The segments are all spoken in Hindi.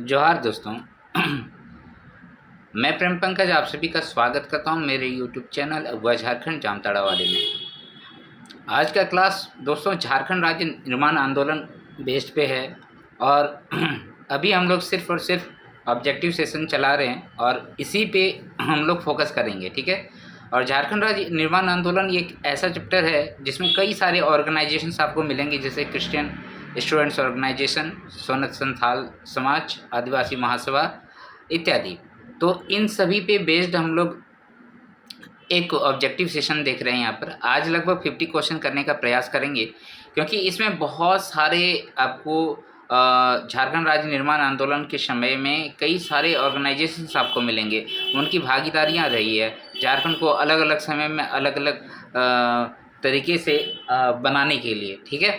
जोहार दोस्तों। मैं प्रेम पंकज आप सभी का स्वागत करता हूं मेरे यूट्यूब चैनल अगवा झारखंड जामताड़ा वाले में। आज का क्लास दोस्तों झारखंड राज्य निर्माण आंदोलन बेस्ड पे है और अभी हम लोग सिर्फ और सिर्फ ऑब्जेक्टिव सेशन चला रहे हैं और इसी पे हम लोग फोकस करेंगे, ठीक है। और झारखंड राज्य निर्माण आंदोलन ये एक ऐसा चैप्टर है जिसमें कई सारे ऑर्गेनाइजेशंस आपको मिलेंगे, जैसे क्रिश्चियन स्टूडेंट्स ऑर्गेनाइजेशन, सोनत संथाल समाज, आदिवासी महासभा इत्यादि। तो इन सभी पे बेस्ड हम लोग एक ऑब्जेक्टिव सेशन देख रहे हैं। यहाँ पर आज लगभग 50 क्वेश्चन करने का प्रयास करेंगे, क्योंकि इसमें बहुत सारे आपको झारखंड राज्य निर्माण आंदोलन के समय में कई सारे ऑर्गेनाइजेशंस आपको मिलेंगे, उनकी भागीदारियाँ रही है झारखंड को अलग अलग समय में अलग अलग तरीके से बनाने के लिए, ठीक है।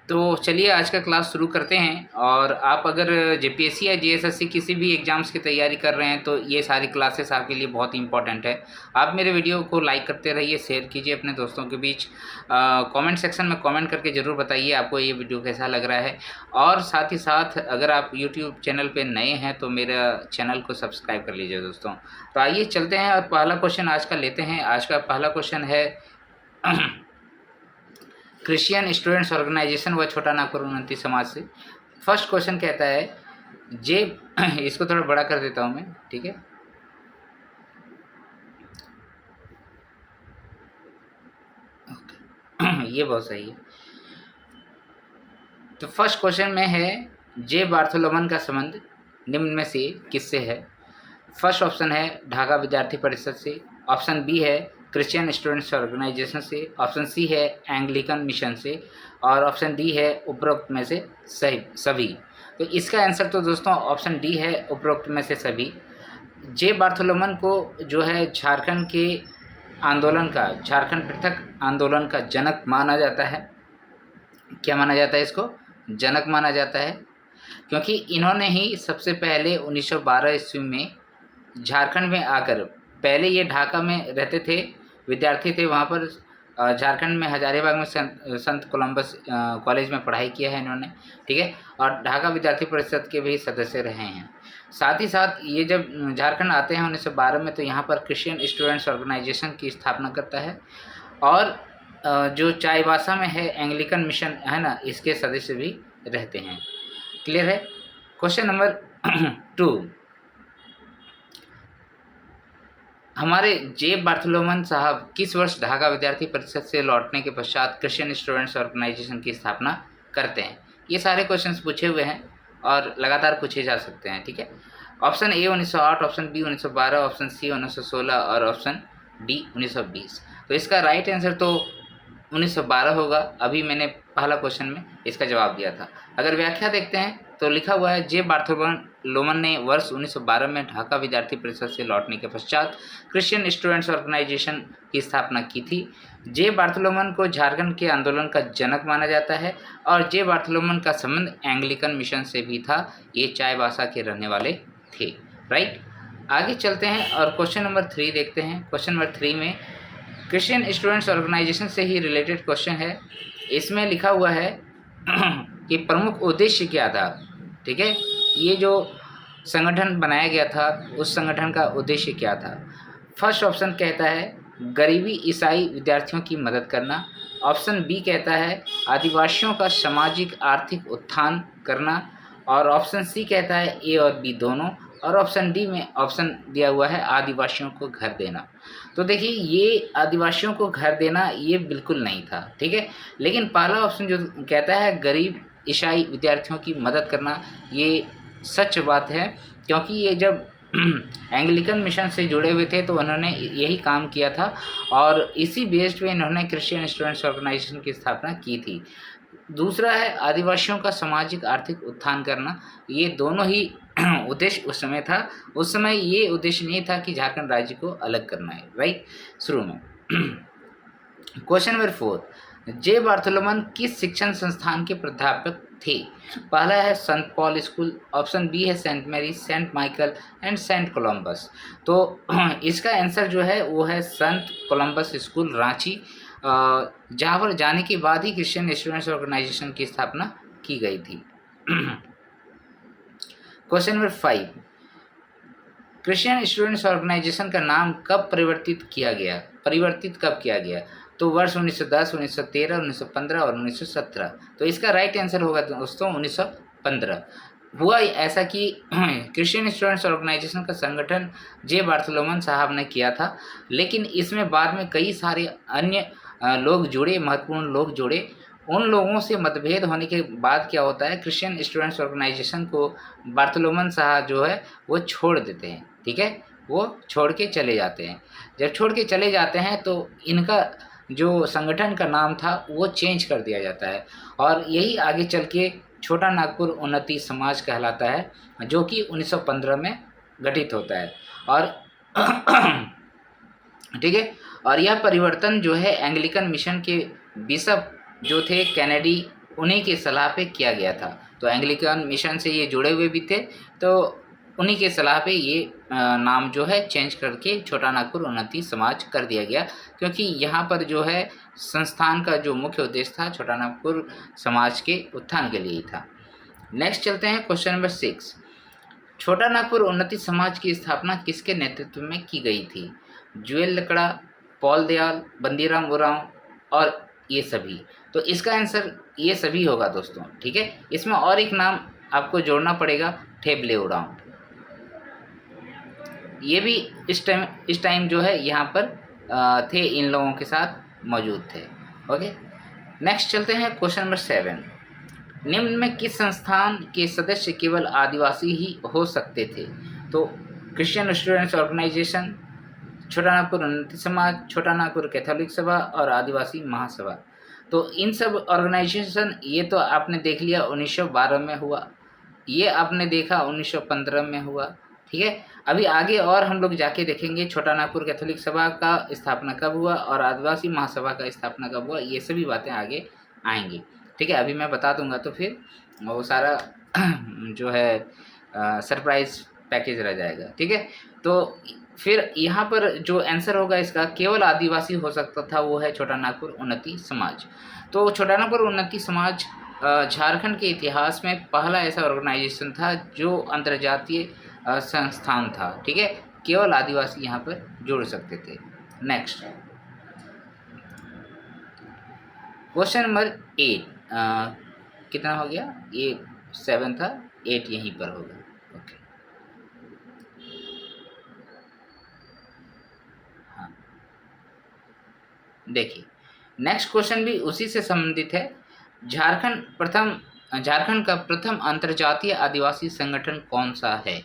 तो चलिए आज का क्लास शुरू करते हैं। और आप अगर जेपीएससी या जीएसएससी किसी भी एग्ज़ाम्स की तैयारी कर रहे हैं तो ये सारी क्लासेस आपके लिए बहुत इंपॉर्टेंट है। आप मेरे वीडियो को लाइक करते रहिए, शेयर कीजिए अपने दोस्तों के बीच, कमेंट सेक्शन में कमेंट करके ज़रूर बताइए आपको ये वीडियो कैसा लग रहा है। और साथ ही साथ अगर आप यूट्यूब चैनल पर नए हैं तो मेरा चैनल को सब्सक्राइब कर लीजिए दोस्तों। तो आइए चलते हैं और पहला क्वेश्चन आज का लेते हैं। आज का पहला क्वेश्चन है क्रिश्चियन स्टूडेंट्स ऑर्गेनाइजेशन व छोटा नागपुर उन्नति समाज से। फर्स्ट क्वेश्चन कहता है जे इसको थोड़ा बड़ा कर देता हूँ मैं, ठीक है। ये बहुत सही है। तो फर्स्ट क्वेश्चन में है जे बार्थोलोमन का संबंध निम्न में से किससे है। फर्स्ट ऑप्शन है ढाका विद्यार्थी परिषद से, ऑप्शन बी है क्रिश्चियन स्टूडेंट्स ऑर्गेनाइजेशन से, ऑप्शन सी है एंग्लिकन मिशन से, और ऑप्शन डी है उपरोक्त में से सभी। तो इसका आंसर तो दोस्तों ऑप्शन डी है, उपरोक्त में से सभी। जे बार्थोलोमन को जो है झारखंड के आंदोलन का, झारखंड पृथक आंदोलन का जनक माना जाता है। क्या माना जाता है इसको? जनक माना जाता है, क्योंकि इन्होंने ही सबसे पहले 1912 ईस्वी में झारखंड में आकर, पहले ये ढाका में रहते थे, विद्यार्थी थे वहाँ पर, झारखंड में हजारीबाग में संत कोलंबस कॉलेज में पढ़ाई किया है इन्होंने, ठीक है। और ढाका विद्यार्थी परिषद के भी सदस्य रहे हैं। साथ ही साथ ये जब झारखंड आते हैं 1912 में, तो यहाँ पर क्रिश्चियन स्टूडेंट्स ऑर्गेनाइजेशन की स्थापना करता है। और जो चाईबासा में है एंग्लिकन मिशन है ना, इसके सदस्य भी रहते हैं। क्लियर है। क्वेश्चन नंबर 2, हमारे जे बार्थोलोमन साहब किस वर्ष ढाका विद्यार्थी परिषद से लौटने के पश्चात क्रिश्चियन स्टूडेंट्स ऑर्गेनाइजेशन की स्थापना करते हैं। ये सारे क्वेश्चंस पूछे हुए हैं और लगातार पूछे जा सकते हैं, ठीक है। Option A 1908, option B 1912, option C 1916 और ऑप्शन डी 1920। तो इसका राइट आंसर तो 1912 होगा। अभी मैंने पहला क्वेश्चन में इसका जवाब दिया था। अगर व्याख्या देखते हैं तो लिखा हुआ है जे बार्थोलोमन ने वर्ष 1912 में ढाका विद्यार्थी परिषद से लौटने के पश्चात क्रिश्चियन स्टूडेंट्स ऑर्गेनाइजेशन की स्थापना की थी। जे बार्थोलोमन को झारखंड के आंदोलन का जनक माना जाता है और जे बार्थोलोमन का संबंध एंग्लिकन मिशन से भी था। ये चाईबासा के रहने वाले थे, राइट। आगे चलते हैं और क्वेश्चन नंबर 3 देखते हैं। क्वेश्चन नंबर 3 में क्रिश्चियन स्टूडेंट्स ऑर्गेनाइजेशन से ही रिलेटेड क्वेश्चन है। इसमें लिखा हुआ है कि प्रमुख उद्देश्य क्या था, ठीक है। ये जो संगठन बनाया गया था उस संगठन का उद्देश्य क्या था। फर्स्ट ऑप्शन कहता है गरीबी ईसाई विद्यार्थियों की मदद करना, ऑप्शन बी कहता है आदिवासियों का सामाजिक आर्थिक उत्थान करना, और ऑप्शन सी कहता है ए और बी दोनों, और ऑप्शन डी में ऑप्शन दिया हुआ है आदिवासियों को घर देना। तो देखिए ये आदिवासियों को घर देना ये बिल्कुल नहीं था, ठीक है। लेकिन पहला ऑप्शन जो कहता है गरीब ईसाई विद्यार्थियों की मदद करना, ये सच बात है, क्योंकि ये जब एंग्लिकन मिशन से जुड़े हुए थे तो उन्होंने यही काम किया था और इसी बेस्ड पे इन्होंने क्रिश्चियन स्टूडेंट्स ऑर्गेनाइजेशन की स्थापना की थी। दूसरा है आदिवासियों का सामाजिक आर्थिक उत्थान करना। ये दोनों ही उद्देश्य उस समय था। उस समय ये उद्देश्य नहीं था कि झारखंड राज्य को अलग करना है, राइट, शुरू में। क्वेश्चन नंबर 4, जे बार्थोलोमन किस शिक्षण संस्थान के प्राध्यापक थे। पहला है Saint Paul school, option B है Saint Mary, Saint Michael and Saint Columbus. तो इसका आंसर जो है वो है सेंट कोलंबस स्कूल रांची, जहाँ पर जाने के बाद ही क्रिश्चियन स्टूडेंट्स ऑर्गेनाइजेशन की स्थापना की गई थी। Question number 5, Christian students organisation का नाम कब परिवर्तित किया गया? परिवर्तित कब किया गया? तो वर्ष 1910, 1913, 1915 और 1917। तो इसका राइट आंसर होगा दोस्तों 1915। हुआ ऐसा कि क्रिश्चियन स्टूडेंट्स ऑर्गेनाइजेशन का संगठन जे बार्थलोमन साहब ने किया था, लेकिन इसमें बाद में कई सारे अन्य लोग जुड़े, महत्वपूर्ण लोग जुड़े। उन लोगों से मतभेद होने के बाद क्या होता है, क्रिश्चियन स्टूडेंट्स ऑर्गेनाइजेशन को बार्थलोमन साहब जो है वो छोड़ देते हैं। ठीक है, वो छोड़ के चले जाते हैं। जब छोड़ के चले जाते हैं तो इनका जो संगठन का नाम था वो चेंज कर दिया जाता है, और यही आगे चल के छोटा नागपुर उन्नति समाज कहलाता है, जो कि 1915 में गठित होता है। और ठीक है, और यह परिवर्तन जो है एंग्लिकन मिशन के बिशप जो थे कैनेडी, उन्हीं की सलाह पे किया गया था। तो एंग्लिकन मिशन से ये जुड़े हुए भी थे, तो उन्हीं के सलाह पे ये नाम जो है चेंज करके छोटा नागपुर उन्नति समाज कर दिया गया, क्योंकि यहाँ पर जो है संस्थान का जो मुख्य उद्देश्य था छोटा नागपुर समाज के उत्थान के लिए ही था। नेक्स्ट चलते हैं क्वेश्चन नंबर 6, छोटा नागपुर उन्नति समाज की स्थापना किसके नेतृत्व में की गई थी? जुएल लकड़ा, पॉल दयाल, बंदीराम उरांव और ये सभी। तो इसका आंसर ये सभी होगा दोस्तों। ठीक है, इसमें और एक नाम आपको जोड़ना पड़ेगा, ठेबले उरांव। ये भी इस टाइम जो है यहाँ पर थे, इन लोगों के साथ मौजूद थे। ओके, नेक्स्ट चलते हैं क्वेश्चन नंबर 7, निम्न में किस संस्थान के सदस्य केवल आदिवासी ही हो सकते थे? तो क्रिश्चियन स्टूडेंट्स ऑर्गेनाइजेशन, छोटा नागपुर उन्नति समाज, छोटा नागपुर कैथोलिक सभा और आदिवासी महासभा। तो इन सब ऑर्गेनाइजेशन, ये तो आपने देख लिया 1912 में हुआ, ये आपने देखा 1915 में हुआ। ठीक है, अभी आगे और हम लोग जाके देखेंगे छोटा नागपुर कैथोलिक सभा का स्थापना कब हुआ और आदिवासी महासभा का स्थापना कब हुआ, ये सभी बातें आगे आएंगी। ठीक है, अभी मैं बता दूंगा तो फिर वो सारा जो है सरप्राइज पैकेज रह जाएगा। ठीक है, तो फिर यहाँ पर जो आंसर होगा इसका, केवल आदिवासी हो सकता था, वो है छोटा नागपुर उन्नति समाज। तो छोटा नागपुर उन्नति समाज झारखंड के इतिहास में पहला ऐसा ऑर्गेनाइजेशन था जो अंतर्जातीय संस्थान था। ठीक है, केवल आदिवासी यहाँ पर जुड़ सकते थे। नेक्स्ट क्वेश्चन नंबर 8, कितना हो गया? ये 7 था, 8 यहीं पर होगा। ओके, हाँ, देखिए नेक्स्ट क्वेश्चन भी उसी से संबंधित है। झारखंड का प्रथम अंतर्जातीय आदिवासी संगठन कौन सा है?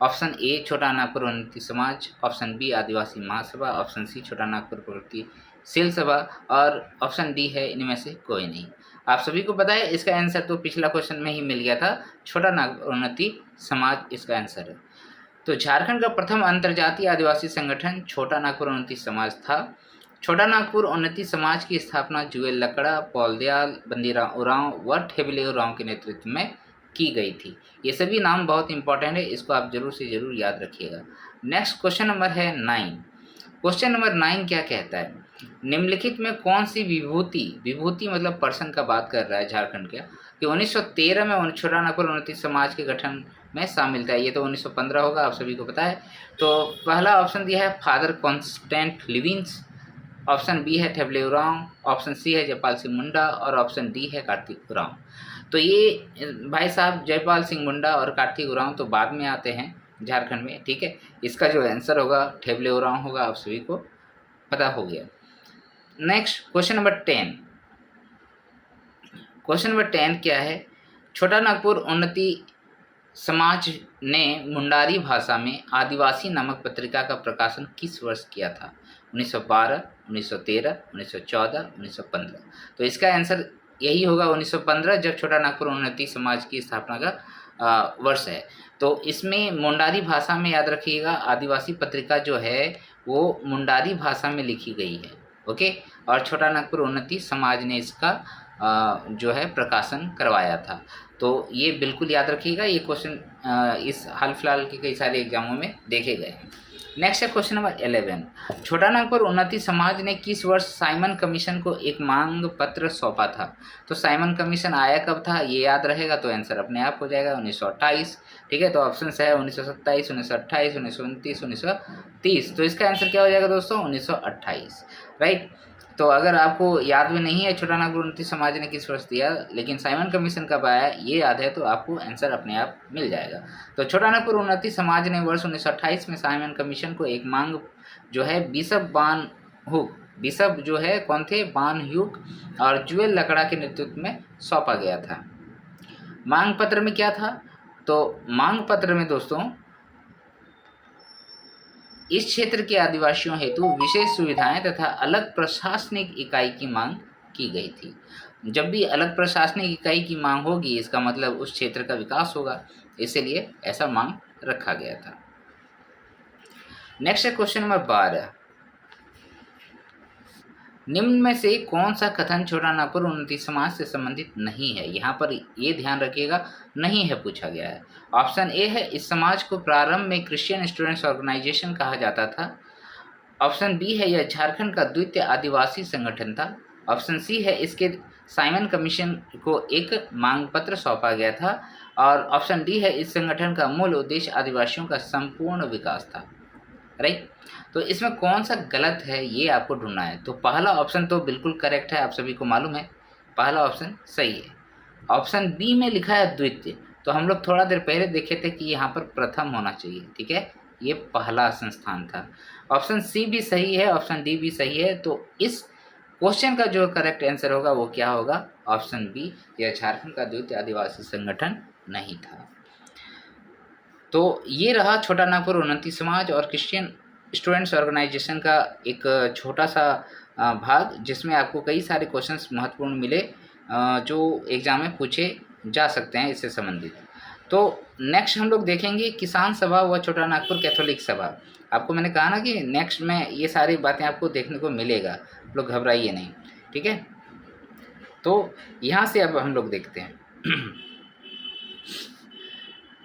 ऑप्शन ए छोटा नागपुर उन्नति समाज, ऑप्शन बी आदिवासी महासभा, ऑप्शन सी छोटा नागपुर प्रगतिशील सभा और ऑप्शन डी है इनमें से कोई नहीं। आप सभी को पता है इसका आंसर तो पिछला क्वेश्चन में ही मिल गया था, छोटा नागपुर उन्नति समाज इसका आंसर है। तो झारखंड का प्रथम अंतर्जातीय आदिवासी संगठन छोटा नागपुर उन्नति समाज था। छोटा नागपुर उन्नति समाज की स्थापना जुएल लकड़ा, पॉल दयाल, बंदीराम उरांव व ठेबले उरांव के नेतृत्व में की गई थी। ये सभी नाम बहुत इंपॉर्टेंट है, इसको आप जरूर से जरूर याद रखिएगा। नेक्स्ट क्वेश्चन नंबर है 9। क्वेश्चन नंबर 9 क्या कहता है? निम्नलिखित में कौन सी विभूति मतलब पर्सन का बात कर रहा है झारखंड का, कि 1913 में छोटा नागपुर उन्नति समाज के गठन में शामिल था। ये तो 1915 होगा, आप सभी को पता है। तो पहला ऑप्शन दिया है father Constant Lievens, option B है ठेबले उरांव, ऑप्शन सी है जयपाल सिंह मुंडा और ऑप्शन डी है कार्तिक उरांव। तो ये भाई साहब जयपाल सिंह मुंडा और कार्तिक उरांव तो बाद में आते हैं झारखंड में। ठीक है, इसका जो आंसर होगा ठेबले उरांव होगा, आप सभी को पता हो गया। Next question number 10। Question number 10 क्या है? छोटा नागपुर उन्नति समाज ने मुंडारी भाषा में आदिवासी नामक पत्रिका का प्रकाशन किस वर्ष किया था? 1912, 1913, 1914, 1915। तो इसका आंसर यही होगा 1915, जब छोटा नागपुर उन्नति समाज की स्थापना का वर्ष है। तो इसमें मुंडारी भाषा में याद रखिएगा, आदिवासी पत्रिका जो है वो मुंडारी भाषा में लिखी गई है। ओके, और छोटा नागपुर उन्नति समाज ने इसका जो है प्रकाशन करवाया था। तो ये बिल्कुल याद रखिएगा, ये क्वेश्चन इस हाल फिलहाल के कई सारे एग्जामों में देखे गए हैं। नेक्स्ट है क्वेश्चन नंबर 11। छोटा नागपुर उन्नति समाज ने किस वर्ष साइमन कमीशन को एक मांग पत्र सौंपा था? तो साइमन कमीशन आया कब था ये याद रहेगा तो आंसर अपने आप हो जाएगा 1928। ठीक है, तो ऑप्शन है 1927, 1928, 1929, 1930। तो इसका आंसर क्या हो जाएगा दोस्तों? 1928, राइट। तो अगर आपको याद में नहीं है छोटा नागपुर उन्नति समाज ने किस वर्ष दिया, लेकिन साइमन कमीशन कब आया ये याद है, तो आपको आंसर अपने आप मिल जाएगा। तो छोटा नागपुर उन्नति समाज ने वर्ष 1928 में साइमन कमीशन को एक मांग जो है बिशप बान हुक, बिशप जो है कौन थे? बान ह्यूक और जुएल लकड़ा के नेतृत्व में सौंपा गया था। मांग पत्र में क्या था? तो मांग पत्र में दोस्तों इस क्षेत्र के आदिवासियों हेतु विशेष सुविधाएं तथा अलग प्रशासनिक इकाई की मांग की गई थी। जब भी अलग प्रशासनिक इकाई की मांग होगी इसका मतलब उस क्षेत्र का विकास होगा, इसीलिए ऐसा मांग रखा गया था। नेक्स्ट है क्वेश्चन नंबर 12। निम्न में से कौन सा कथन छोटा नागपुर उन्नति समाज से संबंधित नहीं है? यहाँ पर ये ध्यान रखिएगा, नहीं है पूछा गया है। ऑप्शन ए है इस समाज को प्रारंभ में क्रिश्चियन स्टूडेंट्स ऑर्गेनाइजेशन कहा जाता था। ऑप्शन बी है यह झारखंड का द्वितीय आदिवासी संगठन था। ऑप्शन सी है इसके साइमन कमीशन को एक मांग पत्र सौंपा गया था। और ऑप्शन डी है इस संगठन का मूल उद्देश्य आदिवासियों का संपूर्ण विकास था, राइट। तो इसमें कौन सा गलत है ये आपको ढूंढना है। तो पहला ऑप्शन तो बिल्कुल करेक्ट है, आप सभी को मालूम है, पहला ऑप्शन सही है। ऑप्शन बी में लिखा है द्वितीय, तो हम लोग थोड़ा देर पहले देखे थे कि यहाँ पर प्रथम होना चाहिए, ठीक है, ये पहला संस्थान था। ऑप्शन सी भी सही है, ऑप्शन डी भी सही है। तो इस क्वेश्चन का जो करेक्ट आंसर होगा वो क्या होगा? ऑप्शन बी, यह झारखंड का द्वितीय आदिवासी संगठन नहीं था। तो ये रहा छोटा नागपुर उन्नति समाज और क्रिश्चियन स्टूडेंट्स ऑर्गेनाइजेशन का एक छोटा सा भाग, जिसमें आपको कई सारे क्वेश्चंस महत्वपूर्ण मिले जो एग्जाम में पूछे जा सकते हैं इससे संबंधित। तो नेक्स्ट हम लोग देखेंगे किसान सभा व छोटा नागपुर कैथोलिक सभा। आपको मैंने कहा ना कि नेक्स्ट में ये सारी बातें आपको देखने को मिलेगा, लोग घबराइए नहीं, ठीक है। तो यहाँ से अब हम लोग देखते हैं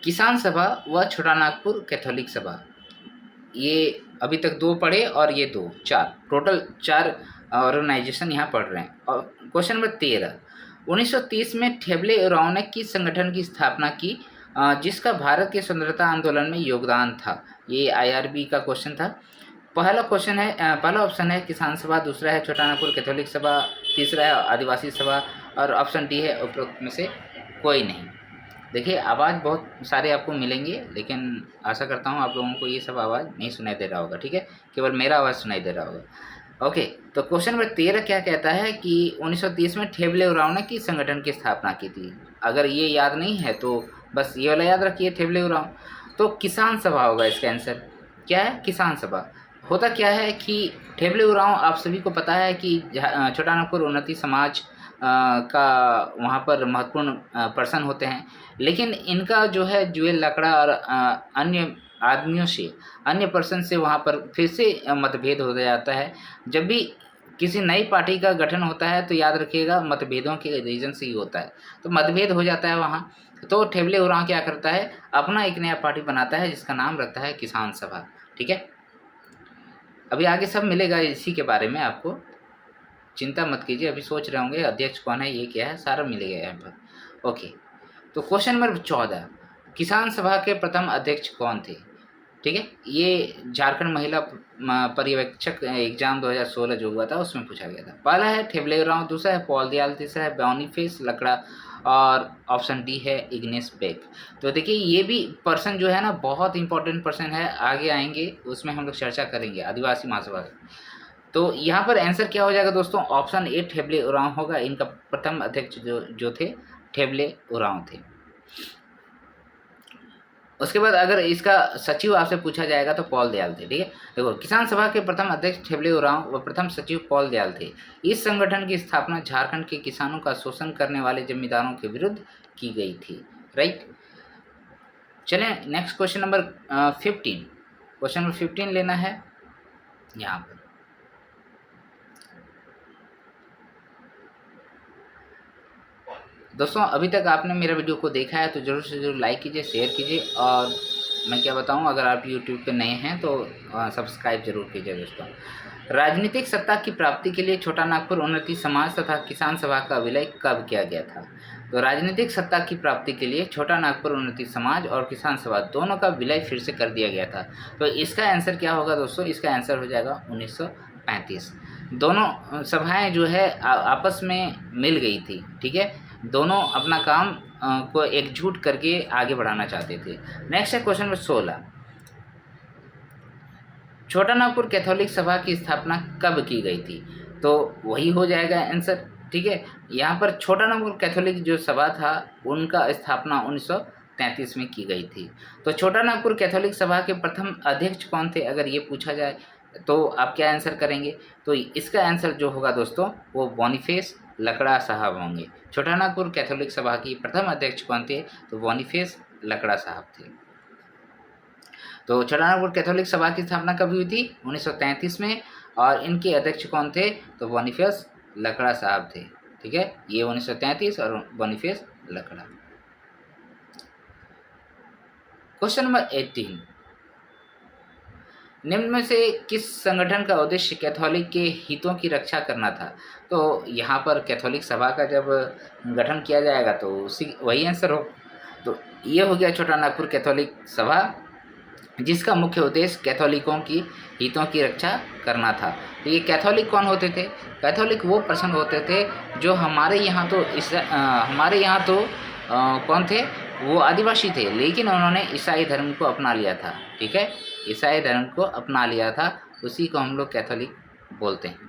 किसान सभा व छोटा नागपुर कैथोलिक सभा, ये अभी तक 2 पढ़े और ये 2, 4 टोटल 4 ऑर्गेनाइजेशन यहाँ पढ़ रहे हैं। और क्वेश्चन नंबर 13, 1930 में ठेबले उरांव ने किस संगठन की स्थापना की जिसका भारत के स्वतंत्रता आंदोलन में योगदान था? ये IRB का क्वेश्चन था। पहला क्वेश्चन है, पहला ऑप्शन है किसान सभा, दूसरा है छोटा नागपुर कैथोलिक सभा, तीसरा है आदिवासी सभा और ऑप्शन डी है उपरोक्त में से कोई नहीं। देखिए आवाज़ बहुत सारे आपको मिलेंगे, लेकिन आशा करता हूँ आप लोगों को ये सब आवाज़ नहीं सुनाई दे रहा होगा, ठीक है, केवल मेरा आवाज़ सुनाई दे रहा होगा। ओके, तो क्वेश्चन नंबर 13 क्या कहता है कि 1930 में ठेबले उरांव ने किस संगठन की स्थापना की थी? अगर ये याद नहीं है तो बस ये वाला याद रखिए, ठेबले उरांव। तो किसान सभा होगा इसका आंसर। क्या है? किसान सभा। होता क्या है कि ठेबले उरांव आप सभी को पता है कि छोटा नागपुर उन्नति समाज का वहाँ पर महत्वपूर्ण पर्सन होते हैं, लेकिन इनका जो है जुएल लकड़ा और अन्य आदमियों से, अन्य पर्सन से वहाँ पर फिर से मतभेद हो जाता है। जब भी किसी नई पार्टी का गठन होता है तो याद रखिएगा मतभेदों के रीजन से ही होता है, तो मतभेद हो जाता है वहाँ। तो ठेबले उरांव क्या करता है, अपना एक नया पार्टी बनाता है जिसका नाम रखता है किसान सभा, ठीक है। अभी आगे सब मिलेगा इसी के बारे में, आपको चिंता मत कीजिए। अभी सोच रहे होंगे अध्यक्ष कौन है, ये क्या है, सारा मिलेगा यहाँ पर। ओके, तो क्वेश्चन नंबर 14, किसान सभा के प्रथम अध्यक्ष कौन थे? ठीक है, ये झारखंड महिला पर्यवेक्षक एग्जाम 2016 जो हुआ था उसमें पूछा गया था। पहला है ठेबले उरांव, दूसरा है पॉल दयाल, तीसरा है बॉनीफेस लकड़ा और ऑप्शन डी है इग्नेस बेक। तो देखिए ये भी पर्सन जो है ना बहुत इंपॉर्टेंट पर्सन है, आगे आएंगे उसमें हम लोग चर्चा करेंगे आदिवासी महासभा। तो यहाँ पर आंसर क्या हो जाएगा दोस्तों? ऑप्शन ए ठेबले उरांव होगा। इनका प्रथम अध्यक्ष जो थे ठेबले उरांव थे। उसके बाद अगर इसका सचिव आपसे पूछा जाएगा तो पॉल दयाल थे, ठीक है। देखो किसान सभा के प्रथम अध्यक्ष ठेबले उरांव व प्रथम सचिव पॉल दयाल थे। इस संगठन की स्थापना झारखंड के किसानों का शोषण करने वाले जमींदारों के विरुद्ध की गई थी, राइट। चलें next question number 15। Question number 15 लेना है यहाँ पर। दोस्तों अभी तक आपने मेरा वीडियो को देखा है तो ज़रूर से ज़रूर लाइक कीजिए, शेयर कीजिए और मैं क्या बताऊं, अगर आप यूट्यूब पे नए हैं तो सब्सक्राइब जरूर कीजिए दोस्तों। राजनीतिक सत्ता की प्राप्ति के लिए छोटा नागपुर उन्नति समाज तथा किसान सभा का विलय कब किया गया था? तो राजनीतिक सत्ता की प्राप्ति के लिए छोटा नागपुर उन्नति समाज और किसान सभा दोनों का विलय फिर से कर दिया गया था। तो इसका आंसर क्या होगा दोस्तों? इसका आंसर हो जाएगा 1935। दोनों सभाएं जो है आपस में मिल गई थी, ठीक है। दोनों अपना काम को एकजुट करके आगे बढ़ाना चाहते थे। नेक्स्ट है क्वेश्चन नंबर 16। छोटा नागपुर कैथोलिक सभा की स्थापना कब की गई थी? तो वही हो जाएगा आंसर, ठीक है। यहाँ पर छोटा नागपुर कैथोलिक जो सभा था उनका स्थापना 1933 में की गई थी। तो छोटा नागपुर कैथोलिक सभा के प्रथम अध्यक्ष कौन थे, अगर ये पूछा जाए तो आप क्या आंसर करेंगे? तो इसका आंसर जो होगा दोस्तों वो बोनीफेस लकड़ा साहब होंगे। छोटा नागपुर कैथोलिक सभा की प्रथम अध्यक्ष कौन थे? तो बोनीफेस लकड़ा साहब थे। तो छोटा नागपुर कैथोलिक सभा की स्थापना कब हुई थी? 1933 में। और इनके अध्यक्ष कौन थे? तो बोनीफेस लकड़ा साहब थे, ठीक है। ये 1933 और बोनीफेस लकड़ा। Question number 18। निम्न में से किस संगठन का उद्देश्य कैथोलिक के हितों की रक्षा करना था? तो यहाँ पर कैथोलिक सभा का जब गठन किया जाएगा तो उसी वही आंसर हो। तो ये हो गया छोटा नागपुर कैथोलिक सभा, जिसका मुख्य उद्देश्य कैथोलिकों की हितों की रक्षा करना था। तो ये कैथोलिक कौन होते थे? कैथोलिक वो पर्सन होते थे जो हमारे यहाँ तो कौन थे? वो आदिवासी थे, लेकिन उन्होंने ईसाई धर्म को अपना लिया था, ठीक है। ईसाई धर्म को अपना लिया था, उसी को हम लोग कैथोलिक बोलते हैं।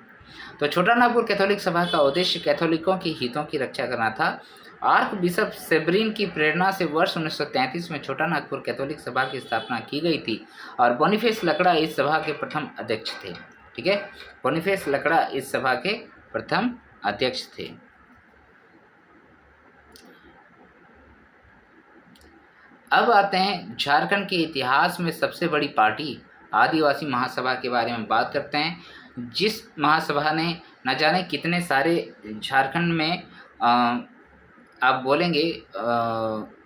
तो छोटा नागपुर कैथोलिक सभा का उद्देश्य कैथोलिकों की हितों की रक्षा करना था। आर्क बिशप सेब्रिन की प्रेरणा से वर्ष 1933 में छोटा नागपुर कैथोलिक सभा की स्थापना की गई थी और बोनीफेस लकड़ा इस सभा के प्रथम अध्यक्ष थे, ठीक है। बोनीफेस लकड़ा इस सभा के प्रथम अध्यक्ष थे। अब आते हैं झारखंड के इतिहास में सबसे बड़ी पार्टी आदिवासी महासभा के बारे में बात करते हैं, जिस महासभा ने न जाने कितने सारे झारखंड में आप बोलेंगे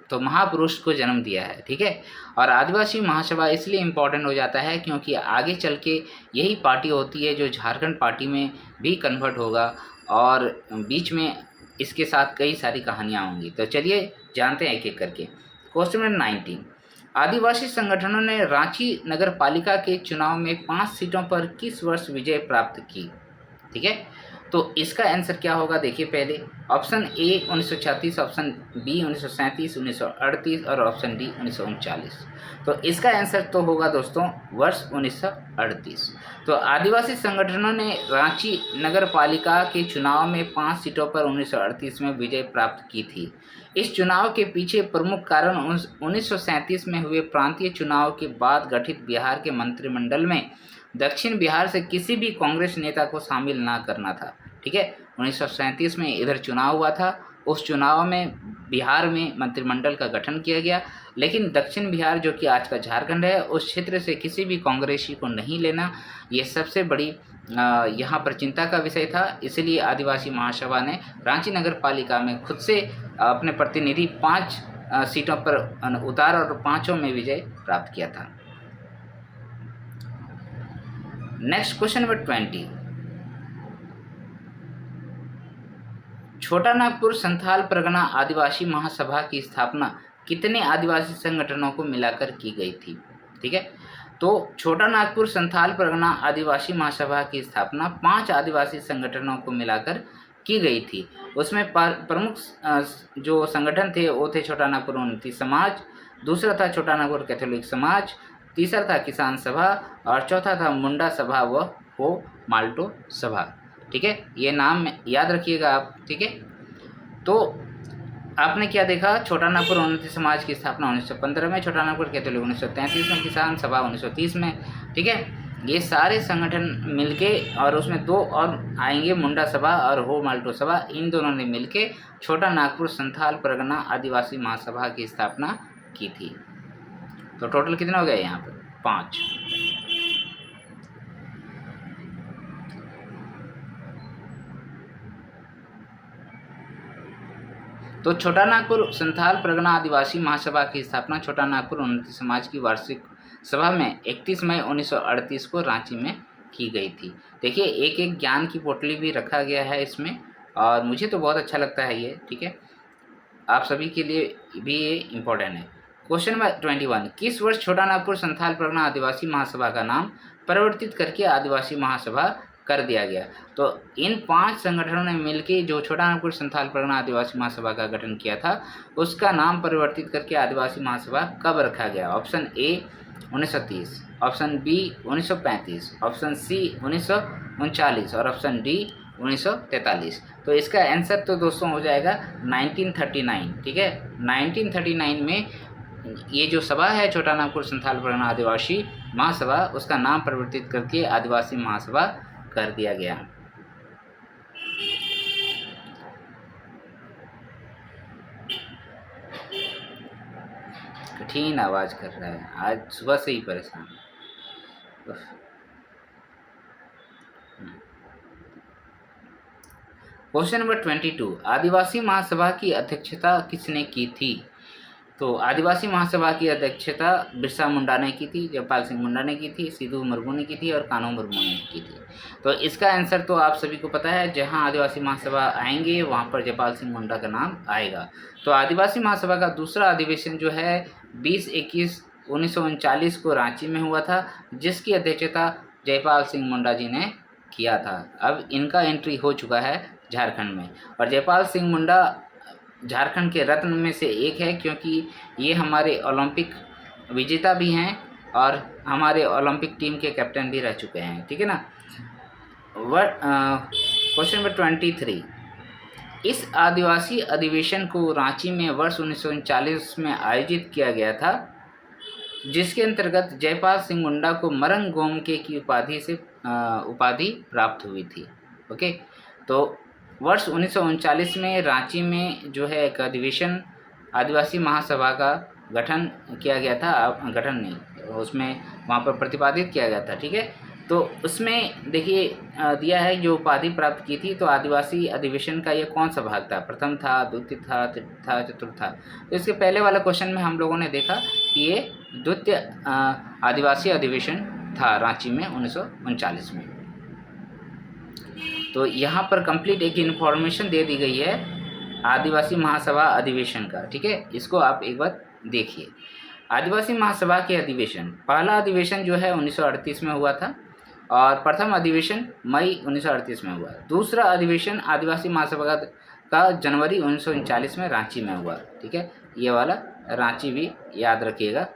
तो महापुरुष को जन्म दिया है, ठीक है। और आदिवासी महासभा इसलिए इम्पोर्टेंट हो जाता है क्योंकि आगे चल के यही पार्टी होती है जो झारखंड पार्टी में भी कन्वर्ट होगा और बीच में इसके साथ कई सारी कहानियाँ होंगी। तो चलिए जानते हैं एक एक करके। Question number 19। आदिवासी संगठनों ने रांची नगर पालिका के चुनाव में 5 सीटों पर किस वर्ष विजय प्राप्त की? ठीक है, तो इसका आंसर क्या होगा देखिए पहले। ऑप्शन ए 1936, ऑप्शन बी 1937, 1938 और ऑप्शन डी 1939। तो इसका आंसर तो होगा दोस्तों वर्ष 1938। तो आदिवासी संगठनों ने रांची नगर पालिका के चुनाव में 5 सीटों पर 1938 में विजय प्राप्त की थी। इस चुनाव के पीछे प्रमुख कारण 1937 में हुए प्रांतीय चुनाव के बाद गठित बिहार के मंत्रिमंडल में दक्षिण बिहार से किसी भी कांग्रेस नेता को शामिल ना करना था। ठीक है, 1937 में इधर चुनाव हुआ था, उस चुनाव में बिहार में मंत्रिमंडल का गठन किया गया, लेकिन दक्षिण बिहार जो कि आज का झारखंड है उस क्षेत्र से किसी भी कांग्रेसी को नहीं लेना, ये सबसे बड़ी यहाँ पर चिंता का विषय था। इसलिए आदिवासी महासभा ने रांची नगर पालिका में खुद से अपने प्रतिनिधि 5 सीटों पर उतार और 5 में विजय प्राप्त किया था। Next question number 20। छोटा नागपुर संथाल परगना आदिवासी महासभा की स्थापना कितने आदिवासी संगठनों को मिलाकर की गई थी? ठीक है, तो छोटा नागपुर संथाल परगना आदिवासी महासभा की स्थापना 5 आदिवासी संगठनों को मिलाकर की गई थी। उसमें प्रमुख जो संगठन थे वो थे छोटा नागपुर उन्नति समाज, दूसरा था छोटा नागपुर कैथोलिक समाज, तीसरा था किसान सभा और चौथा था मुंडा सभा व हो माल्टो सभा। ठीक है, ये नाम याद रखिएगा आप। ठीक है, तो आपने क्या देखा, छोटा नागपुर उन्नति समाज की स्थापना 1915 में, छोटा नागपुर कैथोलिक 1933 में, किसान सभा 1930 में। ठीक है, ये सारे संगठन मिलके और उसमें 2 और आएंगे, मुंडा सभा और हो माल्टो सभा, इन दोनों ने मिलके छोटा नागपुर संथाल परगना आदिवासी महासभा की स्थापना की थी। तो टोटल कितने हो गए यहाँ पर? 5। तो छोटा नागपुर संथाल परगना आदिवासी महासभा की स्थापना छोटा नागपुर उन्नति समाज की वार्षिक सभा में 31 मई 1938 को रांची में की गई थी। देखिए एक एक ज्ञान की पोटली भी रखा गया है इसमें, और मुझे तो बहुत अच्छा लगता है ये। ठीक है, आप सभी के लिए भी ये इम्पोर्टेंट है। क्वेश्चन नंबर 21, किस वर्ष छोटा नागपुर संथाल परगना आदिवासी महासभा का नाम परिवर्तित करके आदिवासी महासभा कर दिया गया? तो इन 5 संगठनों ने मिलकर जो छोटा नागपुर संथाल परगना आदिवासी महासभा का गठन किया था, उसका नाम परिवर्तित करके आदिवासी महासभा कब रखा गया? Option A 1930, option B 1935, option C 1939 और ऑप्शन डी 1943। तो इसका आंसर तो दोस्तों हो जाएगा 1939। ठीक है, 1939 में ये जो सभा है छोटा नागपुर संथाल परगना आदिवासी महासभा, उसका नाम परिवर्तित करके आदिवासी महासभा कर दिया गया। कठिन आवाज कर रहा है, आज सुबह से ही परेशान। क्वेश्चन नंबर 22, आदिवासी महासभा की अध्यक्षता किसने की थी? तो आदिवासी महासभा की अध्यक्षता बिरसा मुंडा ने की थी, जयपाल सिंह मुंडा ने की थी, सिद्धू मुर्मू ने की थी और कान्हू मुर्मू ने की थी। तो इसका आंसर तो आप सभी को पता है, जहां आदिवासी महासभा आएंगे वहां पर जयपाल सिंह मुंडा का नाम आएगा। तो आदिवासी महासभा का दूसरा अधिवेशन जो है 20-21-1939 को रांची में हुआ था, जिसकी अध्यक्षता जयपाल सिंह मुंडा जी ने किया था। अब इनका एंट्री हो चुका है झारखंड में, और जयपाल सिंह मुंडा झारखंड के रत्न में से एक है, क्योंकि ये हमारे ओलंपिक विजेता भी हैं और हमारे ओलंपिक टीम के कैप्टन भी रह चुके हैं। ठीक है ना। क्वेश्चन नंबर 23, इस आदिवासी अधिवेशन को रांची में वर्ष 1939 में आयोजित किया गया था, जिसके अंतर्गत जयपाल सिंह मुंडा को मरंग गोमके की उपाधि प्राप्त हुई थी। ओके, तो वर्ष 1939 में रांची में जो है एक अधिवेशन आदिवासी महासभा का गठन किया गया था। गठन नहीं, उसमें वहाँ पर प्रतिपादित किया गया था। ठीक है, तो उसमें देखिए दिया है जो उपाधि प्राप्त की थी। तो आदिवासी अधिवेशन का ये कौन सा भाग था? प्रथम था, द्वितीय था, तृतीय था, चतुर्थ था? तो इसके पहले वाला क्वेश्चन में हम लोगों ने देखा कि ये द्वितीय आदिवासी अधिवेशन था रांची में 1939 में। तो यहाँ पर कंप्लीट एक इन्फॉर्मेशन दे दी गई है आदिवासी महासभा अधिवेशन का। ठीक है, इसको आप एक बार देखिए। आदिवासी महासभा के अधिवेशन, पहला अधिवेशन जो है 1938 में हुआ था और प्रथम अधिवेशन मई 1938 में हुआ। दूसरा अधिवेशन आदिवासी महासभा का जनवरी 1939 में रांची में हुआ। ठीक है, ये वाला रांची भी याद रखिएगा।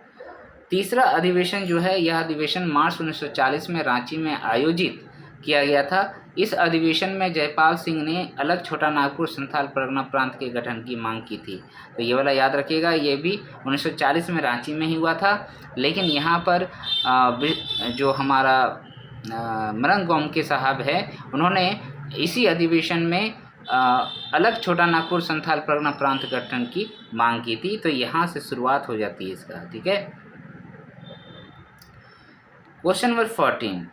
तीसरा अधिवेशन जो है, यह अधिवेशन मार्च 1940 में रांची में आयोजित किया गया था। इस अधिवेशन में जयपाल सिंह ने अलग छोटा नागपुर संथाल परगना प्रांत के गठन की मांग की थी। तो ये वाला याद रखिएगा, ये भी 1940 में रांची में ही हुआ था। लेकिन यहाँ पर जो हमारा मरंग गोमके साहब है, उन्होंने इसी अधिवेशन में अलग छोटा नागपुर संथाल परगना प्रांत गठन की मांग की थी। तो यहाँ से शुरुआत हो जाती है इसका। ठीक है, क्वेश्चन नंबर 14,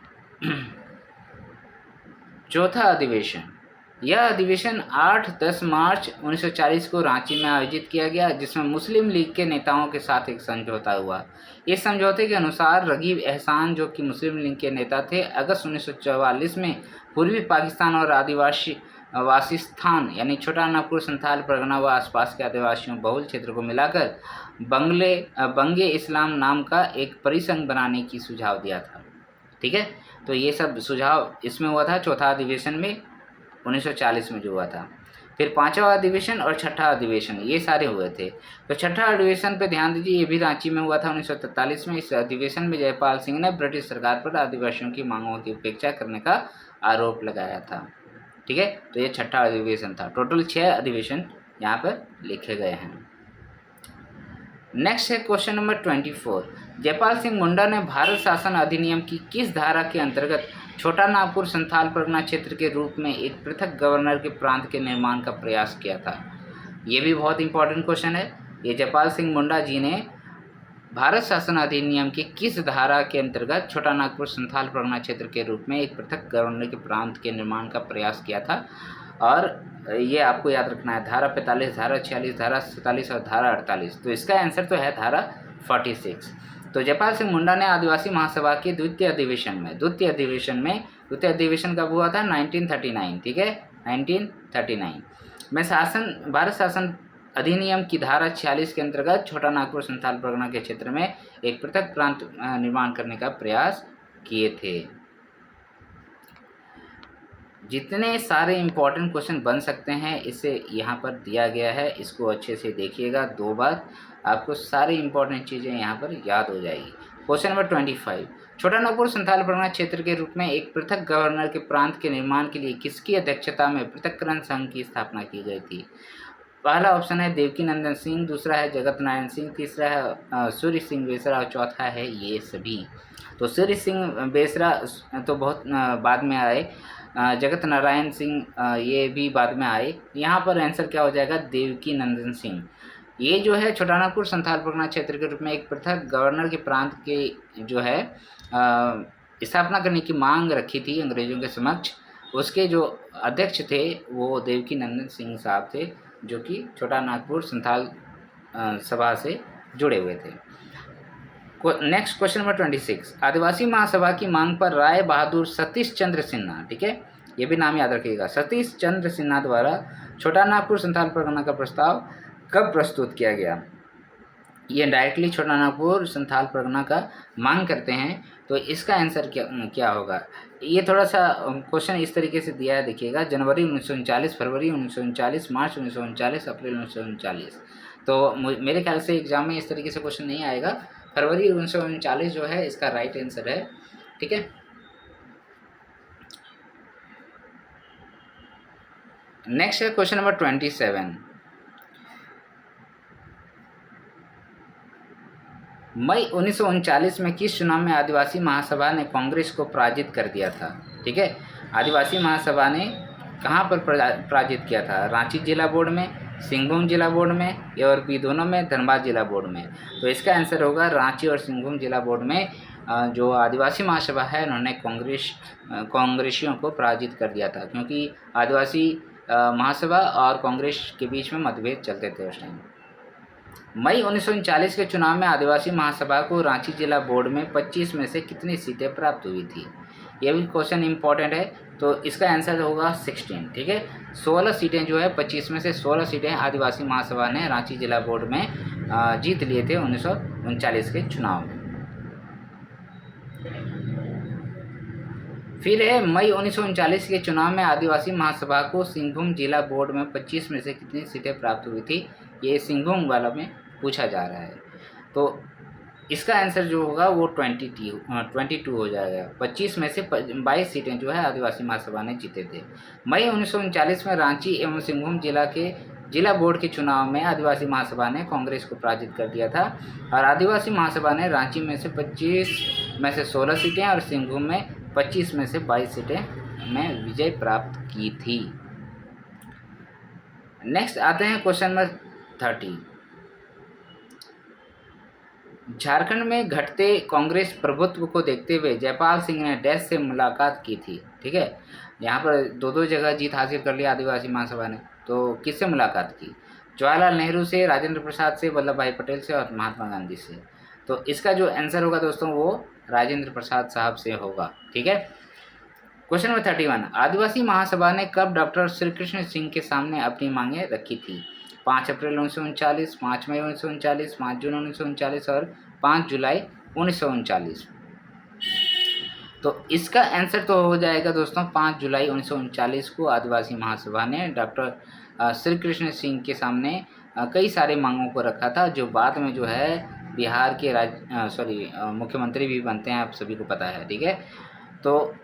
चौथा अधिवेशन। यह अधिवेशन 8-10 मार्च 1940 को रांची में आयोजित किया गया, जिसमें मुस्लिम लीग के नेताओं के साथ एक समझौता हुआ। इस समझौते के अनुसार रगीब एहसान, जो कि मुस्लिम लीग के नेता थे, अगस्त 1944 में पूर्वी पाकिस्तान और आदिवासी वासिस्थान यानी छोटा नागपुर संथाल परगना व आसपास के आदिवासियों बहुल क्षेत्र को मिलाकर बंगे इस्लाम नाम का एक परिसंघ बनाने की सुझाव दिया था। ठीक है, तो ये सब सुझाव इसमें हुआ था, चौथा अधिवेशन में 1940 में जो हुआ था। फिर पांचवा अधिवेशन और छठा अधिवेशन, ये सारे हुए थे। तो छठा अधिवेशन पे ध्यान दीजिए, ये भी रांची में हुआ था 1943 में। इस अधिवेशन में जयपाल सिंह ने ब्रिटिश सरकार पर आदिवासियों की मांगों की उपेक्षा करने का आरोप लगाया था। ठीक है, तो ये छठा अधिवेशन था। टोटल 6 अधिवेशन यहाँ पर लिखे गए हैं। नेक्स्ट है क्वेश्चन नंबर 24, जयपाल सिंह मुंडा ने भारत शासन अधिनियम की किस धारा के अंतर्गत छोटा नागपुर संथाल परगना क्षेत्र के रूप में एक पृथक गवर्नर के प्रांत के निर्माण का प्रयास किया था? ये भी बहुत इंपॉर्टेंट क्वेश्चन है। ये जयपाल सिंह मुंडा जी ने भारत शासन अधिनियम की किस धारा के अंतर्गत छोटा नागपुर संथाल परगना क्षेत्र के रूप में एक पृथक गवर्नर के प्रांत के निर्माण का प्रयास किया था? और ये आपको याद रखना है, धारा 45, धारा 46, धारा 47 और धारा 48। तो इसका आंसर तो है धारा 46। तो जयपाल सिंह मुंडा ने आदिवासी महासभा के द्वितीय अधिवेशन कब हुआ था? 1939, ठीक है, 1939 में भारत शासन अधिनियम की धारा 46 के अंतर्गत छोटा नागपुर संथाल परगना के क्षेत्र में एक पृथक प्रांत निर्माण करने का प्रयास किए थे। जितने सारे इम्पोर्टेंट क्वेश्चन बन सकते हैं इसे यहाँ पर दिया गया है, इसको अच्छे से देखिएगा 2 बार, आपको सारी इम्पोर्टेंट चीज़ें यहाँ पर याद हो जाएगी। क्वेश्चन नंबर 25, छोटा नागपुर संथाल परगना क्षेत्र के रूप में एक पृथक गवर्नर के प्रांत के निर्माण के लिए किसकी अध्यक्षता में पृथक्करण संघ की स्थापना की गई थी? पहला ऑप्शन है देवकी नंदन सिंह, दूसरा है जगत नारायण सिंह, तीसरा है सूर्य सिंह बेसरा और चौथा है ये सभी। तो सूर्य सिंह बेसरा तो बहुत बाद में आए, जगत नारायण सिंह ये भी बाद में आए। यहाँ पर आंसर क्या हो जाएगा? देवकी नंदन सिंह। ये जो है छोटा नागपुर संथाल परगना क्षेत्र के रूप में एक पृथक गवर्नर के प्रांत के जो है स्थापना करने की मांग रखी थी अंग्रेजों के समक्ष। उसके जो अध्यक्ष थे वो देवकी नंदन सिंह साहब थे, जो कि छोटा नागपुर संथाल सभा से जुड़े हुए थे। नेक्स्ट क्वेश्चन नंबर 26, आदिवासी महासभा की मांग पर राय बहादुर सतीश चंद्र सिन्हा, ठीक है, ये भी नाम याद रखिएगा, सतीश चंद्र सिन्हा द्वारा छोटा नागपुर संथाल परगना का प्रस्ताव कब प्रस्तुत किया गया? ये डायरेक्टली छोटा नागपुर संथाल परगना का मांग करते हैं, तो इसका आंसर क्या होगा? ये थोड़ा सा क्वेश्चन इस तरीके से दिया है, देखिएगा, जनवरी 1939, फरवरी 1939, मार्च 1939, अप्रैल 1939। तो मेरे ख्याल से एग्जाम में इस तरीके से क्वेश्चन नहीं आएगा। फरवरी 1939 जो है इसका राइट आंसर है, ठीक है। नेक्स्ट है क्वेश्चन नंबर 27, मई 1939 में किस चुनाव में आदिवासी महासभा ने कांग्रेस को पराजित कर दिया था? ठीक है, आदिवासी महासभा ने कहाँ पर पराजित किया था? रांची जिला बोर्ड में, सिंहभूम जिला बोर्ड में, और भी दोनों में, धनबाद जिला बोर्ड में। तो इसका आंसर होगा रांची और सिंहभूम जिला बोर्ड में जो आदिवासी महासभा है उन्होंने कांग्रेसियों को पराजित कर दिया था, क्योंकि आदिवासी महासभा और कांग्रेस के बीच में मतभेद चलते थे उस टाइम। मई 1939 के चुनाव में आदिवासी महासभा को रांची जिला बोर्ड में 25 में से कितनी सीटें प्राप्त हुई थी? यह भी क्वेश्चन इंपॉर्टेंट है, तो इसका आंसर होगा 16, ठीक है। 16 सीटें जो है, 25 में से 16 सीटें आदिवासी महासभा ने रांची जिला बोर्ड में जीत लिए थे 1939 के चुनाव में। फिर है मई 1939 के चुनाव में आदिवासी महासभा को सिंहभूम जिला बोर्ड में 25 में से कितनी सीटें प्राप्त हुई थी? ये सिंहभूम वाला में पूछा जा रहा है, तो इसका आंसर जो होगा वो 22 हो जाएगा। 25 में से 22 सीटें जो है आदिवासी महासभा ने जीते थे। मई 1939 में रांची एवं सिंहभूम जिला के जिला बोर्ड के चुनाव में आदिवासी महासभा ने कांग्रेस को पराजित कर दिया था, और आदिवासी महासभा ने रांची में से 25 में से 16 सीटें और सिंहभूम में 25 में से 22 सीटें में विजय प्राप्त की थी। नेक्स्ट आते हैं क्वेश्चन नंबर 30। झारखंड में घटते कांग्रेस प्रभुत्व को देखते हुए जयपाल सिंह ने डैश से मुलाकात की थी, ठीक है। यहाँ पर दो जगह जीत हासिल कर लिया आदिवासी महासभा ने, तो किससे मुलाकात की? जवाहरलाल नेहरू से, राजेंद्र प्रसाद से, वल्लभ भाई पटेल से और महात्मा गांधी से। तो इसका जो आंसर होगा दोस्तों वो राजेंद्र प्रसाद साहब से होगा, ठीक है। क्वेश्चन नंबर 31, आदिवासी महासभा ने कब डॉक्टर श्री कृष्ण सिंह के सामने अपनी मांगें रखी थी? 5 अप्रैल 1939, 5 मई 1939, 5 जून 1939 और 5 जुलाई 1939। तो इसका आंसर तो हो जाएगा दोस्तों 5 जुलाई 1939 को आदिवासी महासभा ने डॉक्टर श्री कृष्ण सिंह के सामने कई सारे मांगों को रखा था, जो बाद में जो है बिहार के मुख्यमंत्री भी बनते हैं, आप सभी को पता है, ठीक है। तो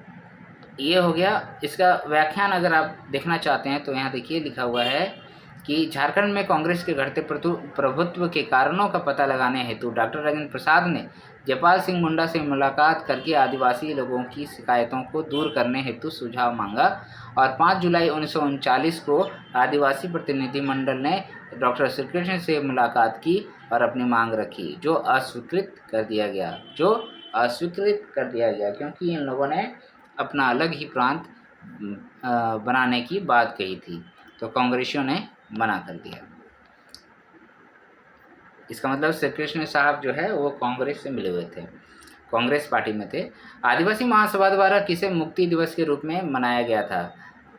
ये हो गया। इसका व्याख्यान अगर आप देखना चाहते हैं तो यहाँ देखिए लिखा हुआ है कि झारखंड में कांग्रेस के घटते प्रभुत्व के कारणों का पता लगाने हेतु डॉक्टर राजेंद्र प्रसाद ने जयपाल सिंह मुंडा से मुलाकात करके आदिवासी लोगों की शिकायतों को दूर करने हेतु सुझाव मांगा, और 5 जुलाई 1939 को आदिवासी प्रतिनिधिमंडल ने डॉक्टर श्री कृष्ण से मुलाकात की और अपनी मांग रखी, जो अस्वीकृत कर दिया गया, क्योंकि इन लोगों ने अपना अलग ही प्रांत बनाने की बात कही थी, तो कांग्रेसियों ने मना कर दिया। इसका मतलब श्री कृष्ण साहब जो है वो कांग्रेस से मिले हुए थे, कांग्रेस पार्टी में थे। आदिवासी महासभा द्वारा किसे मुक्ति दिवस के रूप में मनाया गया था?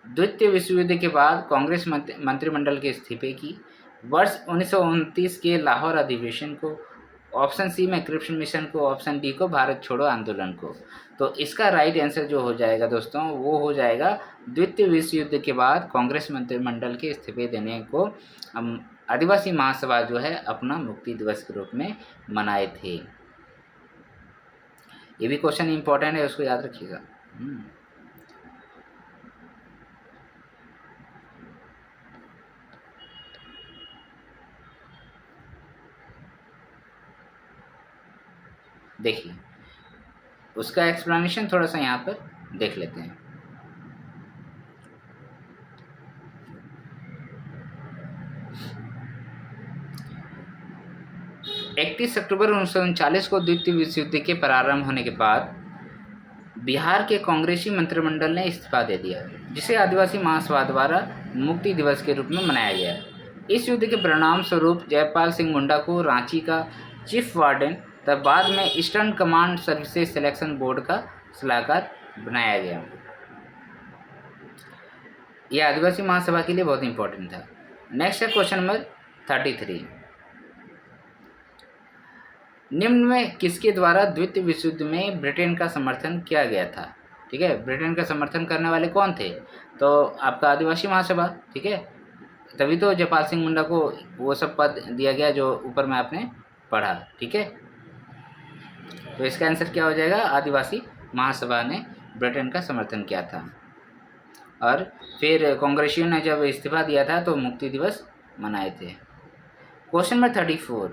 द्वितीय विश्व युद्ध के बाद कांग्रेस मंत्रिमंडल के इस्तीफे की, वर्ष 1929 के लाहौर अधिवेशन को, ऑप्शन सी में क्रिप्स मिशन को, ऑप्शन डी को भारत छोड़ो आंदोलन को। तो इसका राइट आंसर जो हो जाएगा दोस्तों वो हो जाएगा द्वितीय विश्व युद्ध के बाद कांग्रेस मंत्रिमंडल के इस्तीफे देने को आदिवासी महासभा जो है अपना मुक्ति दिवस के रूप में मनाए थे। ये भी क्वेश्चन इंपॉर्टेंट है, उसको याद रखिएगा। देखिए उसका एक्सप्लेनेशन थोड़ा सा यहाँ पर देख लेते हैं। इकतीस अक्टूबर 1939 को द्वितीय विश्व युद्ध के प्रारंभ होने के बाद बिहार के कांग्रेसी मंत्रिमंडल ने इस्तीफा दे दिया, जिसे आदिवासी महासभा द्वारा मुक्ति दिवस के रूप में मनाया गया। इस युद्ध के परिणाम स्वरूप जयपाल सिंह मुंडा को रांची का चीफ वार्डन तथा बाद में eastern command services selection board का सलाहकार बनाया गया। यह आदिवासी महासभा के लिए बहुत इंपॉर्टेंट था। नेक्स्ट है क्वेश्चन नंबर 33। निम्न में किसके द्वारा द्वितीय विश्व युद्ध में ब्रिटेन का समर्थन किया गया था? ठीक है, ब्रिटेन का समर्थन करने वाले कौन थे? तो आपका आदिवासी महासभा। ठीक है, तभी तो जयपाल सिंह मुंडा को वो सब पद दिया गया जो ऊपर में आपने पढ़ा। ठीक है, तो इसका आंसर क्या हो जाएगा? आदिवासी महासभा ने ब्रिटेन का समर्थन किया था। और फिर कांग्रेसियों ने जब इस्तीफा दिया था तो मुक्ति दिवस मनाए थे। Question number 34।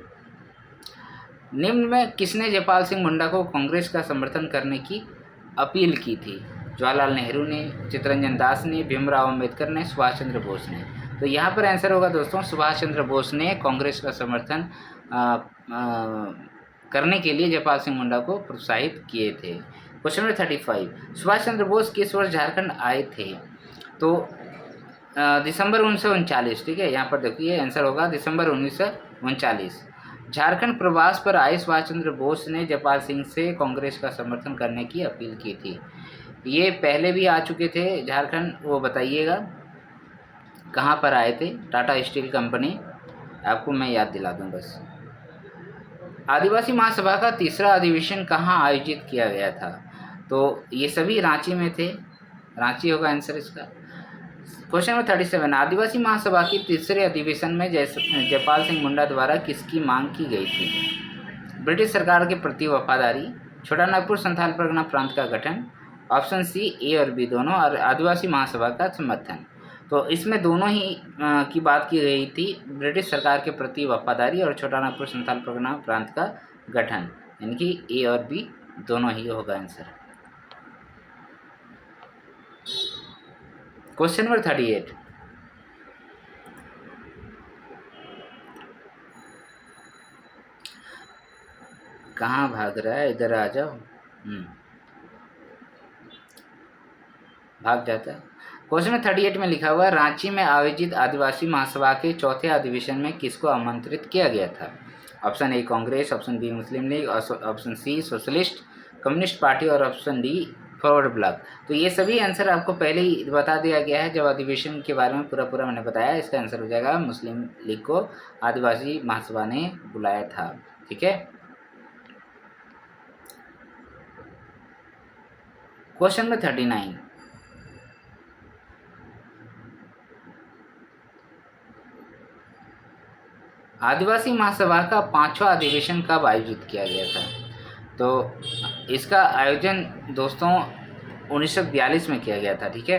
निम्न में किसने जयपाल सिंह मुंडा को कांग्रेस का समर्थन करने की अपील की थी? जवाहरलाल नेहरू ने, चित्तरंजन दास ने, भीमराव अम्बेडकर ने, सुभाष चंद्र बोस ने। तो यहाँ पर आंसर होगा दोस्तों सुभाष चंद्र बोस ने कांग्रेस का समर्थन करने के लिए जयपाल सिंह मुंडा को प्रोत्साहित किए थे। Question number 35। सुभाष चंद्र बोस किस वर्ष झारखंड आए थे? तो दिसंबर 1939। ठीक है, यहाँ पर देखिए आंसर होगा दिसंबर 1939। झारखंड प्रवास पर आए सुभाष चंद्र बोस ने जयपाल सिंह से कांग्रेस का समर्थन करने की अपील की थी। ये पहले भी आ चुके थे झारखंड, वो बताइएगा कहाँ पर आए थे? टाटा स्टील कंपनी, आपको मैं याद दिला दूँ बस। आदिवासी महासभा का तीसरा अधिवेशन कहाँ आयोजित किया गया था? तो ये सभी रांची में थे, रांची होगा आंसर इसका। Question number 37। आदिवासी महासभा की तीसरे अधिवेशन में जयपाल सिंह मुंडा द्वारा किसकी मांग की गई थी? ब्रिटिश सरकार के प्रति वफादारी, छोटा नागपुर संथाल परगना प्रांत का गठन, ऑप्शन सी ए और बी दोनों, और आदिवासी महासभा का समर्थन। तो इसमें दोनों ही की बात की गई थी, ब्रिटिश सरकार के प्रति वफादारी और छोटा नागपुर संथाल परगना प्रांत का गठन, यानी कि ए और बी दोनों ही होगा आंसर। Question number 38। कहाँ भाग रहा है? इधर आ जाओ। भाग जाता है। क्वेश्चन नंबर 38 में लिखा हुआ है रांची में आयोजित आदिवासी महासभा के चौथे अधिवेशन में किसको आमंत्रित किया गया था? Option A Congress, option B Muslim League, option C socialist communist party, और ऑप्शन डी फॉरवर्ड ब्लॉक। तो ये सभी आंसर आपको पहले ही बता दिया गया है, जब अधिवेशन के बारे में पूरा मैंने बताया। इसका आंसर हो जाएगा मुस्लिम लीग को आदिवासी महासभा ने बुलाया था। ठीक है, क्वेश्चन नंबर 39। आदिवासी महासभा का 5वां अधिवेशन कब आयोजित किया गया था? तो इसका आयोजन दोस्तों 1942 में किया गया था। ठीक है,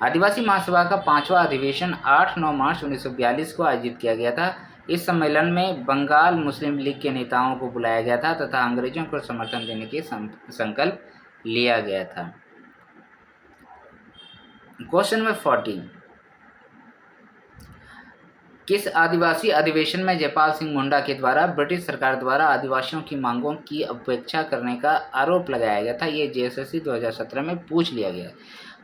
आदिवासी महासभा का 5वां अधिवेशन 8-9 मार्च 1942 को आयोजित किया गया था। इस सम्मेलन में बंगाल मुस्लिम लीग के नेताओं को बुलाया गया था तथा अंग्रेजों को समर्थन देने के संकल्प लिया गया था। Question number 40। किस आदिवासी अधिवेशन में जयपाल सिंह मुंडा के द्वारा ब्रिटिश सरकार द्वारा आदिवासियों की मांगों की उपेक्षा करने का आरोप लगाया गया था? ये जेएसएससी 2017 में पूछ लिया गया।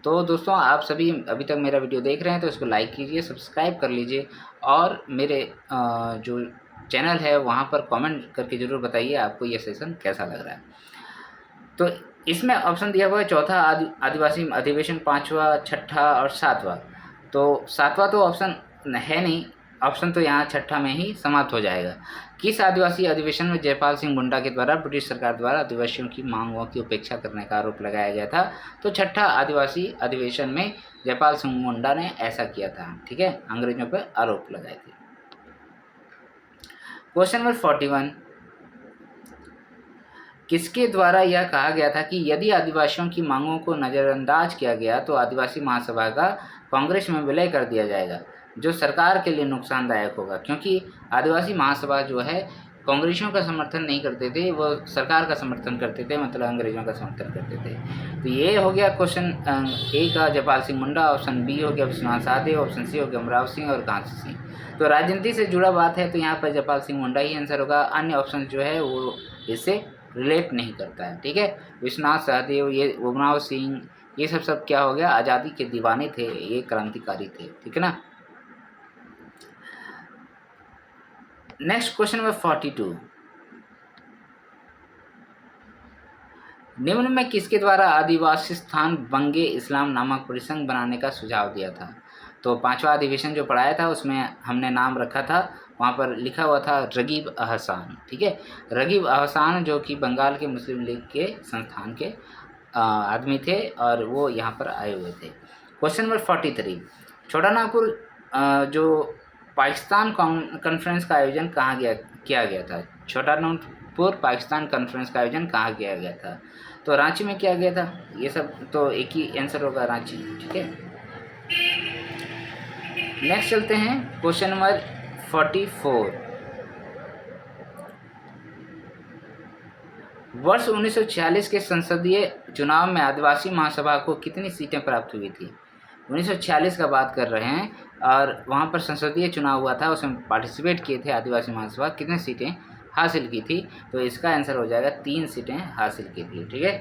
तो दोस्तों, आप सभी अभी तक मेरा वीडियो देख रहे हैं तो इसको लाइक कीजिए, सब्सक्राइब कर लीजिए और मेरे जो चैनल है वहाँ पर कमेंट करके ज़रूर बताइए आपको ये सेशन कैसा लग रहा है। तो इसमें ऑप्शन दिया हुआ है चौथा आदिवासी अधिवेशन, पाँचवा, छठा और सातवां। तो सातवां तो ऑप्शन है नहीं, ऑप्शन तो यहाँ छठा में ही समाप्त हो जाएगा। किस आदिवासी अधिवेशन में जयपाल सिंह मुंडा के द्वारा ब्रिटिश सरकार द्वारा आदिवासियों की मांगों की उपेक्षा करने का आरोप लगाया गया था? तो छठा आदिवासी अधिवेशन में जयपाल सिंह मुंडा ने ऐसा किया था। ठीक है, अंग्रेजों पर आरोप लगाए थे। क्वेश्चन नंबर 41, किसके द्वारा यह कहा गया था कि यदि आदिवासियों की मांगों को नज़रअंदाज किया गया तो आदिवासी महासभा का कांग्रेस में विलय कर दिया जाएगा, जो सरकार के लिए नुकसानदायक होगा? क्योंकि आदिवासी महासभा जो है कांग्रेसियों का समर्थन नहीं करते थे, वो सरकार का समर्थन करते थे, मतलब अंग्रेजों का समर्थन करते थे। तो ये हो गया क्वेश्चन ए का जयपाल सिंह मुंडा, ऑप्शन बी हो गया विश्वनाथ साहदेव, ऑप्शन सी हो गया अमराव सिंह और कांसी सिंह। तो राजनीति से जुड़ा बात है तो यहाँ पर जयपाल सिंह मुंडा ही आंसर होगा। अन्य ऑप्शन जो है वो इससे रिलेट नहीं करता है। ठीक है, विश्वनाथ सहदेव, ये उमराव सिंह, ये सब क्या हो गया, आज़ादी के दीवाने थे, ये क्रांतिकारी थे। ठीक है ना। नेक्स्ट क्वेश्चन नंबर 42, निम्न में किसके द्वारा आदिवासी स्थान बंगे इस्लाम नामक परिसंघ बनाने का सुझाव दिया था? तो पांचवा अधिवेशन जो पढ़ाया था उसमें हमने नाम रखा था, वहाँ पर लिखा हुआ था रगीब अहसान। ठीक है, रगीब अहसान जो कि बंगाल के मुस्लिम लीग के संस्थान के आदमी थे और वो यहाँ पर आए हुए थे। क्वेश्चन नंबर 43, छोटा नागपुर जो पाकिस्तान कॉन्फ्रेंस का आयोजन कहाँ किया गया था? छोटा नागपुर पाकिस्तान कॉन्फ्रेंस का आयोजन कहाँ किया गया था? तो रांची में किया गया था। ये सब तो एक ही आंसर होगा, रांची। ठीक है, नेक्स्ट चलते हैं क्वेश्चन नंबर 44, वर्ष 1946 के संसदीय चुनाव में आदिवासी महासभा को कितनी सीटें प्राप्त हुई थी? 1946 का बात कर रहे हैं और वहाँ पर संसदीय चुनाव हुआ था, उसमें पार्टिसिपेट किए थे आदिवासी महासभा, कितनी सीटें हासिल की थी? तो इसका आंसर हो जाएगा 3 सीटें हासिल की थी। ठीक है,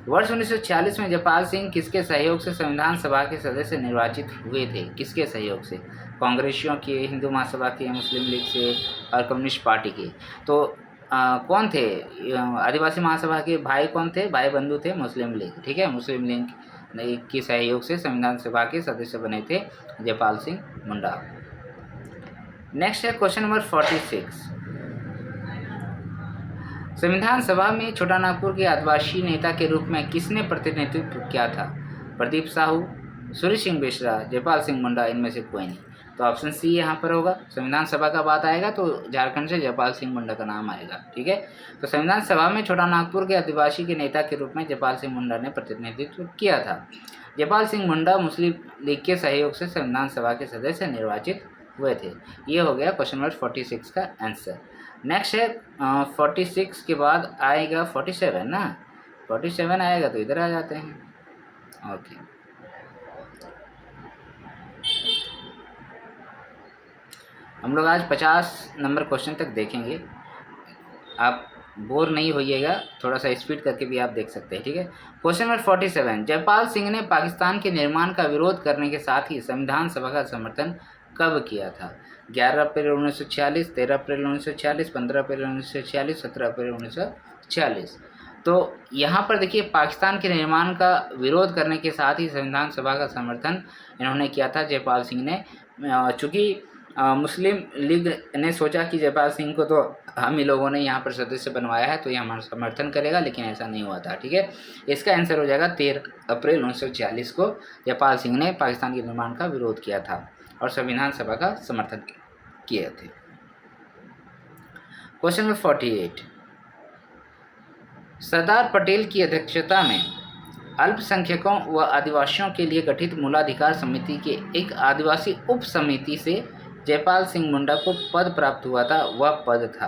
वर्ष 1946 में जयपाल सिंह किसके सहयोग से संविधान सभा के सदस्य निर्वाचित हुए थे? किसके सहयोग से? कांग्रेसियों के, हिंदू महासभा के, मुस्लिम लीग से और कम्युनिस्ट पार्टी के। तो कौन थे आदिवासी महासभा के भाई? कौन थे भाई? बंधु थे मुस्लिम लीग। ठीक है, मुस्लिम लीग के सहयोग से संविधान सभा के सदस्य बने थे जयपाल सिंह मुंडा। नेक्स्ट है क्वेश्चन नंबर 46, संविधान सभा में छोटा नागपुर के आदिवासी नेता के रूप में किसने प्रतिनिधित्व किया था? प्रदीप साहू, सूर्य सिंह बेसरा, जयपाल सिंह मुंडा, इनमें से कोई नहीं। तो ऑप्शन सी यहाँ पर होगा। संविधान सभा का बात आएगा तो झारखंड से जयपाल सिंह मुंडा का नाम आएगा। ठीक है, तो संविधान सभा में छोटा नागपुर के आदिवासी के नेता के रूप में जयपाल सिंह मुंडा ने प्रतिनिधित्व किया था। जयपाल सिंह मुंडा मुस्लिम लीग के सहयोग से संविधान सभा के सदस्य निर्वाचित हुए थे। ये हो गया क्वेश्चन नंबर 46 का आंसर। नेक्स्ट है 46 के बाद आएगा 47 ना, 47 आएगा तो इधर आ जाते हैं। ओके, हम लोग आज 50 नंबर क्वेश्चन तक देखेंगे, आप बोर नहीं होइएगा, थोड़ा सा स्पीड करके भी आप देख सकते हैं। ठीक है, क्वेश्चन नंबर 47, जयपाल सिंह ने पाकिस्तान के निर्माण का विरोध करने के साथ ही संविधान सभा का समर्थन कब किया था? 11 अप्रैल 1946, 13 अप्रैल 1946, 15 अप्रैल 1946, 17 अप्रैल 1946। तो यहाँ पर देखिए, पाकिस्तान के निर्माण का विरोध करने के साथ ही संविधान सभा का समर्थन इन्होंने किया था जयपाल सिंह ने। चूँकि मुस्लिम लीग ने सोचा कि जयपाल सिंह को तो हम ही लोगों ने यहाँ पर सदस्य बनवाया है तो ये हमारा समर्थन करेगा, लेकिन ऐसा नहीं हुआ था। ठीक है, इसका आंसर हो जाएगा 13 अप्रैल 1946 को जयपाल सिंह ने पाकिस्तान के निर्माण का विरोध किया था और संविधान सभा का समर्थन किए थे। क्वेश्चन नंबर 48, सरदार पटेल की अध्यक्षता में अल्पसंख्यकों व आदिवासियों के लिए गठित मूलाधिकार समिति के एक आदिवासी उप समिति से जयपाल सिंह मुंडा को पद प्राप्त हुआ था। वह पद था,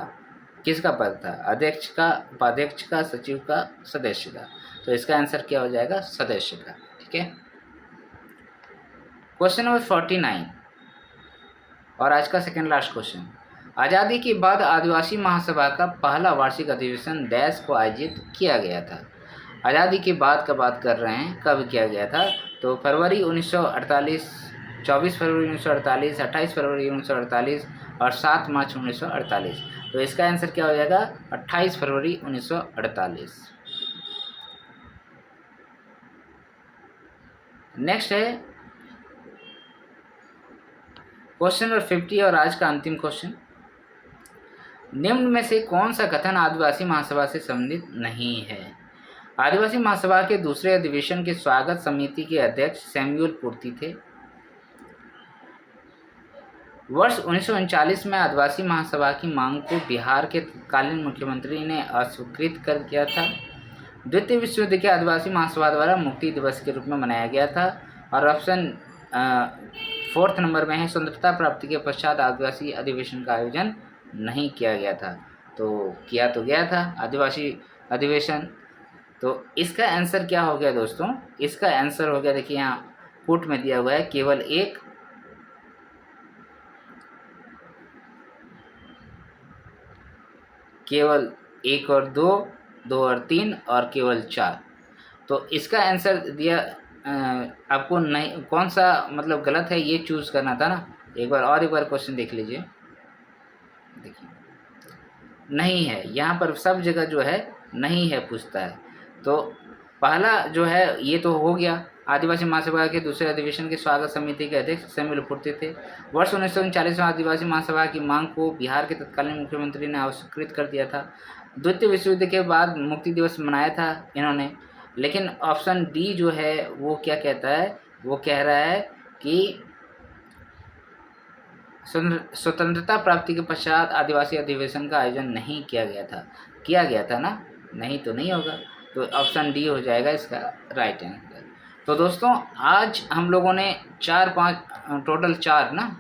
किसका पद था? अध्यक्ष का, उपाध्यक्ष का, सचिव का, सदस्य का? तो इसका आंसर क्या हो जाएगा? सदस्य का। ठीक है, क्वेश्चन नंबर 49, और आज का सेकंड लास्ट क्वेश्चन, आज़ादी के बाद आदिवासी महासभा का पहला वार्षिक अधिवेशन डैश को आयोजित किया गया था। आज़ादी के बाद का बात कर रहे हैं, कब किया गया था? तो फरवरी 1948, 24 फरवरी 1948, 28 फरवरी 1948 और 7 मार्च 1948। तो इसका आंसर क्या हो जाएगा? 28 फरवरी 1948। नेक्स्ट है क्वेश्चन नंबर 50 और आज का अंतिम क्वेश्चन, निम्न में से कौन सा कथन आदिवासी महासभा से संबंधित नहीं है? आदिवासी महासभा के दूसरे अधिवेशन के स्वागत समिति के अध्यक्ष सैमुअल पूर्ति थे। वर्ष 1939 में आदिवासी महासभा की मांग को बिहार के तत्कालीन मुख्यमंत्री ने अस्वीकृत कर दिया था। द्वितीय विश्व युद्ध के आदिवासी महासभा द्वारा मुक्ति दिवस के रूप में मनाया गया था। और ऑप्शन 4 नंबर में है, स्वतंत्रता प्राप्ति के पश्चात आदिवासी अधिवेशन का आयोजन नहीं किया गया था। तो किया तो गया था आदिवासी अधिवेशन। तो इसका आंसर क्या हो गया दोस्तों? इसका आंसर हो गया, देखिए यहाँ पुट में दिया हुआ है, केवल एक और दो और 3 और केवल 4। तो इसका आंसर दिया आपको नहीं, कौन सा मतलब गलत है ये चूज़ करना था ना। एक बार क्वेश्चन देख लीजिए, देखिए नहीं है, यहाँ पर सब जगह जो है नहीं है पूछता है। तो पहला जो है ये तो हो गया, आदिवासी महासभा के दूसरे अधिवेशन के स्वागत समिति के अध्यक्ष सैमुअल पूर्ति थे। वर्ष 1939 में आदिवासी महासभा की मांग को बिहार के तत्कालीन मुख्यमंत्री ने अस्वीकृत कर दिया था। द्वितीय विश्व युद्ध के बाद मुक्ति दिवस मनाया था इन्होंने। लेकिन ऑप्शन डी जो है वो क्या कहता है? वो कह रहा है कि स्वतंत्रता प्राप्ति के पश्चात आदिवासी अधिवेशन का आयोजन नहीं किया गया था। किया गया था ना, नहीं तो नहीं होगा। तो ऑप्शन डी हो जाएगा इसका राइट आंसर। तो दोस्तों आज हम लोगों ने 4-5 टोटल 4 ना,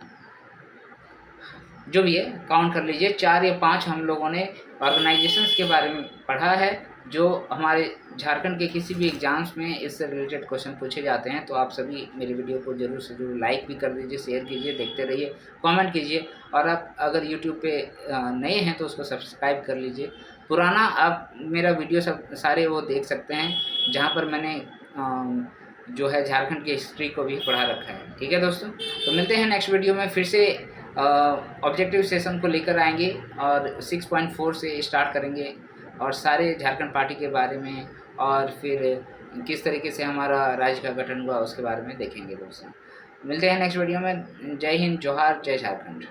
जो भी है काउंट कर लीजिए, 4 या 5 हम लोगों ने ऑर्गेनाइजेशंस के बारे में पढ़ा है जो हमारे झारखंड के किसी भी एग्जाम्स में इससे रिलेटेड क्वेश्चन पूछे जाते हैं। तो आप सभी मेरे वीडियो को जरूर से जरूर लाइक भी कर दीजिए, शेयर कीजिए, देखते रहिए, कमेंट कीजिए। और आप अगर यूट्यूब पे नए हैं तो उसको सब्सक्राइब कर लीजिए। पुराना आप मेरा वीडियो सब सारे वो देख सकते हैं जहाँ पर मैंने जो है झारखंड की हिस्ट्री को भी पढ़ा रखा है। ठीक है दोस्तों, तो मिलते हैं नेक्स्ट वीडियो में, फिर से ऑब्जेक्टिव सेशन को लेकर आएंगे और 6.4 से स्टार्ट करेंगे और सारे झारखंड पार्टी के बारे में और फिर किस तरीके से हमारा राज्य का गठन हुआ उसके बारे में देखेंगे दोस्तों। मिलते हैं नेक्स्ट वीडियो में। जय हिंद, जोहार, जय झारखंड।